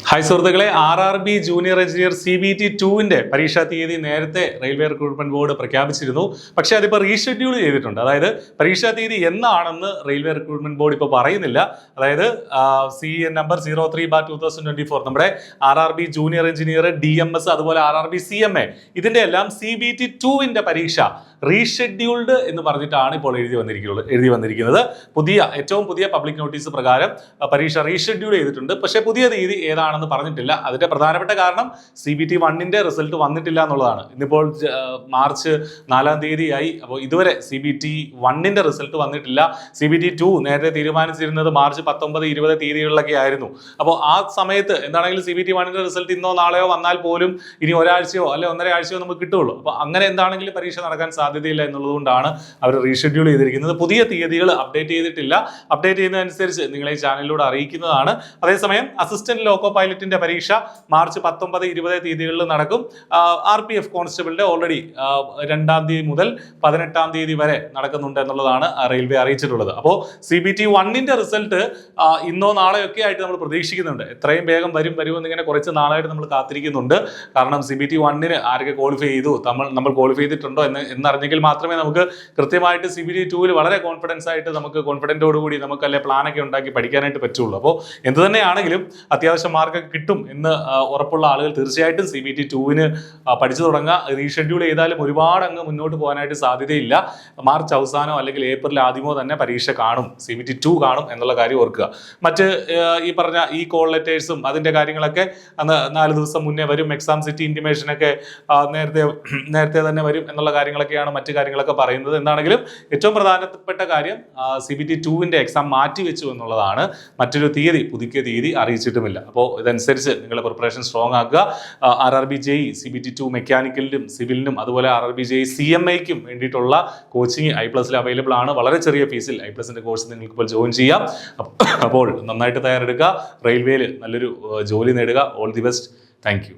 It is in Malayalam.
ഹായ് സുഹൃത്തുക്കളെ, RRB ജൂനിയർ എഞ്ചിനീയർ CBT 2-ന്റെ പരീക്ഷാ തീയതി നേരത്തെ റെയിൽവേ റിക്രൂട്ട്മെന്റ് ബോർഡ് പ്രഖ്യാപിച്ചിരുന്നു. പക്ഷേ അതിപ്പോൾ റീഷെഡ്യൂൾ ചെയ്തിട്ടുണ്ട്. അതായത് പരീക്ഷാ തീയതി എന്നാണെന്ന് റെയിൽവേ റിക്രൂട്ട്മെന്റ് ബോർഡ് ഇപ്പോൾ പറയുന്നില്ല. അതായത് CN നമ്പർ 03/2024 നമ്മുടെ RRB ജൂനിയർ എഞ്ചിനീയർ, DMS, അതുപോലെ RRB CMA ഇതിന്റെ എല്ലാം CBT 2-ന്റെ പരീക്ഷ റീഷെഡ്യൂൾഡ് എന്ന് പറഞ്ഞിട്ടാണ് ഇപ്പോൾ എഴുതി വന്നിരിക്കുന്നത്. ഏറ്റവും പുതിയ പബ്ലിക് നോട്ടീസ് പ്രകാരം പരീക്ഷ റീഷെഡ്യൂൾ ചെയ്തിട്ടുണ്ട്. പക്ഷേ പുതിയ തീയതി ഏതാണെന്ന് പറഞ്ഞിട്ടില്ല. അതിന്റെ പ്രധാനപ്പെട്ട കാരണം CBT 1-ന്റെ റിസൾട്ട് വന്നിട്ടില്ല എന്നുള്ളതാണ്. ഇന്നിപ്പോൾ മാർച്ച് 4-ാം തീയതിയായി. അപ്പോൾ ഇതുവരെ CBT 1-ന്റെ റിസൾട്ട് വന്നിട്ടില്ല. CBT 2 നേരത്തെ തീരുമാനിച്ചിരുന്നത് മാർച്ച് 19, 20 തീയതികളിലൊക്കെ ആയിരുന്നു. അപ്പോൾ ആ സമയത്ത് എന്താണെങ്കിലും CBT 1-ന്റെ റിസൾട്ട് ഇന്നോ നാളെയോ വന്നാൽ പോലും ഇനി ഒരാഴ്ചയോ അല്ലെ 1.5 ആഴ്ചയോ നമുക്ക് കിട്ടുള്ളൂ. അപ്പോൾ അങ്ങനെ എന്താണെങ്കിലും പരീക്ഷ നടക്കാൻ സാധ്യതയില്ല എന്നുള്ളതുകൊണ്ടാണ് അവർ റീഷെഡ്യൂൾ ചെയ്തിരിക്കുന്നത്. പുതിയ തീയതികൾ അപ്ഡേറ്റ് ചെയ്തിട്ടില്ല. അപ്ഡേറ്റ് ചെയ്യുന്നതനുസരിച്ച് നിങ്ങളെ ഈ ചാനലിലൂടെ അറിയിക്കുന്നതാണ്. അതേസമയം അസിസ്റ്റന്റ് ലോക്കോ പൈലറ്റിന്റെ പരീക്ഷ മാർച്ച് 19, 20 തീയതികളിൽ നടക്കും. RPF കോൺസ്റ്റബിളിന്റെ ഓൾറെഡി 2-ാം തീയതി മുതൽ 18-ാം തീയതി വരെ നടക്കുന്നുണ്ട് എന്നുള്ളതാണ് റെയിൽവേ അറിയിച്ചിട്ടുള്ളത്. അപ്പോൾ CBT 1-ന്റെ റിസൾട്ട് ഇന്നോ നാളെയൊക്കെ ആയിട്ട് നമ്മൾ പ്രതീക്ഷിക്കുന്നുണ്ട്. എത്രയും വേഗം വരുമെന്ന് ഇങ്ങനെ കുറച്ച് നാളായിട്ട് നമ്മൾ കാത്തിരിക്കുന്നുണ്ട്. കാരണം CBT 1-ന് ആരൊക്കെ ക്വാളിഫൈ ചെയ്തു, നമ്മൾ ക്വാളിഫൈ ചെയ്തിട്ടുണ്ടോ എന്നറിഞ്ഞെങ്കിൽ മാത്രമേ നമുക്ക് കൃത്യമായിട്ട് CBT 2-ൽ വളരെ കോൺഫിഡൻസ് ആയിട്ട് നമുക്ക് കോൺഫിഡൻറ്റോടുകൂടി നമുക്ക് അല്ലെ പ്ലാനൊക്കെ ഉണ്ടാക്കി പഠിക്കാനായിട്ട് പറ്റുള്ളൂ. അപ്പോൾ എന്ത് തന്നെയാണെങ്കിലും അത്യാവശ്യം മാർക്കൊക്കെ കിട്ടും എന്ന് ഉറപ്പുള്ള ആളുകൾ തീർച്ചയായിട്ടും CBT 2-ന് പഠിച്ചു തുടങ്ങുക. റീഷെഡ്യൂൾ ചെയ്താലും ഒരുപാട് അങ്ങ് മുന്നോട്ട് പോകാനായിട്ട് സാധ്യതയില്ല. മാർച്ച് അവസാനമോ അല്ലെങ്കിൽ ഏപ്രിൽ ആദ്യമോ തന്നെ പരീക്ഷ കാണും, CBT 2 കാണും എന്നുള്ള കാര്യം ഓർക്കുക. മറ്റ് ഈ പറഞ്ഞ ഈ കോൾ ലെറ്റേഴ്സും അതിൻ്റെ കാര്യങ്ങളൊക്കെ അന്ന് 4 ദിവസം മുന്നേ വരും. എക്സാം സിറ്റി ഇൻറ്റിമേഷനൊക്കെ നേരത്തെ തന്നെ വരും എന്നുള്ള കാര്യങ്ങളൊക്കെയാണ് മറ്റു കാര്യങ്ങളൊക്കെ പറയുന്നത്. എന്താണെങ്കിലും ഏറ്റവും പ്രധാനപ്പെട്ട കാര്യം CBT 2-ന്റെ എക്സാം മാറ്റിവെച്ചു എന്നുള്ളതാണ്. മറ്റൊരു പുതുക്കിയ തീയതി അറിയിച്ചിട്ടുമില്ല. അപ്പോൾ ഇതനുസരിച്ച് നിങ്ങളുടെ പ്രിപ്പറേഷൻ സ്ട്രോങ് ആക്കുക. RRB JE CBT 2 മെക്കാനിക്കലിനും സിവിലിനും അതുപോലെ RRB JE CMAയ്ക്കും വേണ്ടിയിട്ടുള്ള കോച്ചിങ് I+ൽ അവൈലബിൾ ആണ്. വളരെ ചെറിയ ഫീസിൽ I+ന്റെ കോഴ്സ് നിങ്ങൾക്ക് ഇപ്പോൾ ജോയിൻ ചെയ്യാം. അപ്പോൾ നന്നായിട്ട് തയ്യാറെടുക്കുക. റെയിൽവേയിൽ നല്ലൊരു ജോലി നേടുക. All the best. Thank you.